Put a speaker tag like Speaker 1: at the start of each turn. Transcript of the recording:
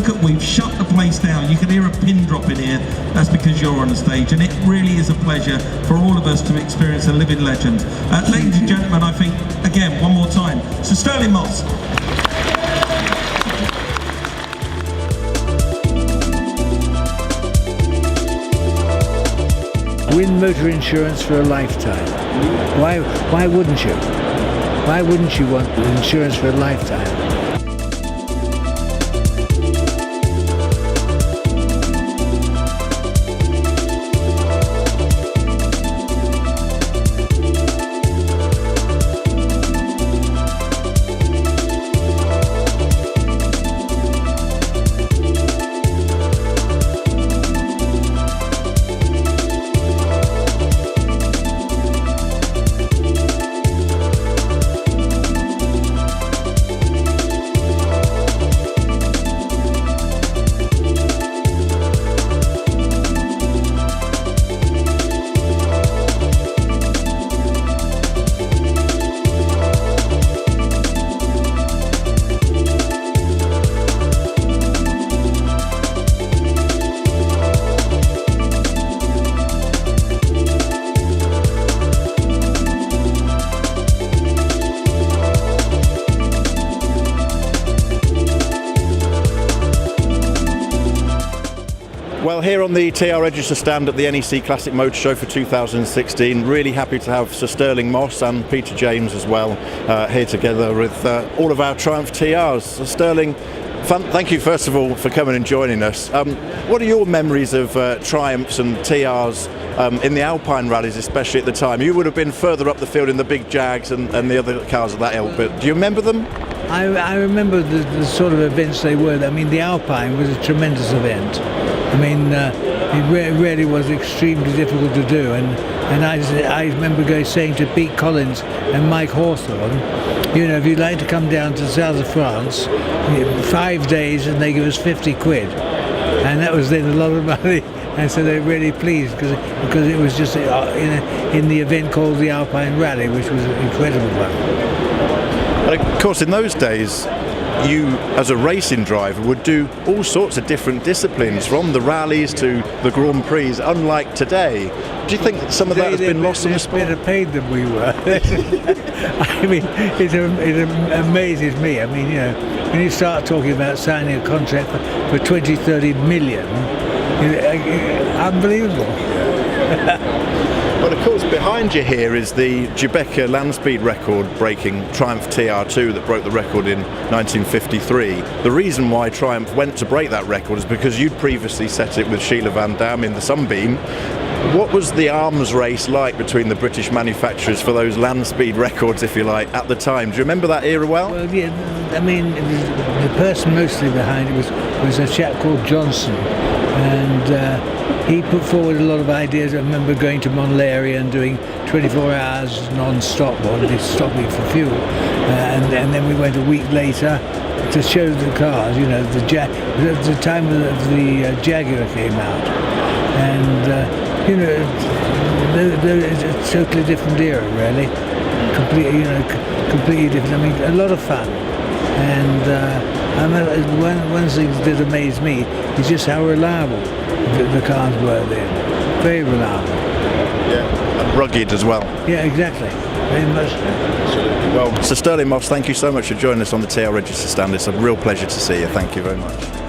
Speaker 1: look at, we've shut the place down. You can hear a pin drop in here. That's because you're on the stage, and it really is a pleasure for all of us to experience a living legend. Ladies and gentlemen, I think, again, one more time, Sir Stirling Moss.
Speaker 2: Win motor insurance for a lifetime. Why wouldn't you? Why wouldn't you want insurance for a lifetime?
Speaker 3: Well, here on the TR Register stand at the NEC Classic Motor Show for 2016, really happy to have Sir Stirling Moss and Peter James as well here together with all of our Triumph TRs. So Stirling, thank you first of all for coming and joining us. What are your memories of Triumphs and TRs in the Alpine rallies, especially at the time? You would have been further up the field in the big Jags and the other cars of that ilk, but do you remember them?
Speaker 2: I remember the sort of events they were. I mean, the Alpine was a tremendous event. I mean, it really was extremely difficult to do, and I remember saying to Pete Collins and Mike Hawthorne, you know, if you'd like to come down to the south of France, 5 days and they give us 50 quid, and that was then a lot of money, and so they were really pleased because it was just in the event called the Alpine Rally, which was an incredible one.
Speaker 3: And of course, in those days, you as a racing driver would do all sorts of different disciplines, from the rallies to the Grand Prix, unlike today. Do you think some of that has been lost in the sport?
Speaker 2: Better paid than we were. I mean, it amazes me. I mean, you know, when you start talking about signing a contract for 20, 30 million, unbelievable.
Speaker 3: Well, of course, behind you here is the Gibecca land speed record breaking Triumph TR2 that broke the record in 1953. The reason why Triumph went to break that record is because you'd previously set it with Sheila Van Dam in the Sunbeam. What was the arms race like between the British manufacturers for those land speed records, if you like, at the time? Do you remember that era well?
Speaker 2: Well, yeah, I mean, the person mostly behind it was a chap called Johnson, and he put forward a lot of ideas. I remember going to Montlhéry and doing 24 hours non-stop, or at least stopping for fuel, and then we went a week later to show the cars. You know, the time the Jaguar came out, and you know, it's a totally different era, really. Completely different. I mean, a lot of fun, and one thing that amazed me is just how reliable the cars were then. Very reliable.
Speaker 3: Yeah, and rugged as well.
Speaker 2: Yeah, exactly. Very much so.
Speaker 3: Well, Sir Stirling Moss, thank you so much for joining us on the TR Register stand. It's a real pleasure to see you. Thank you very much.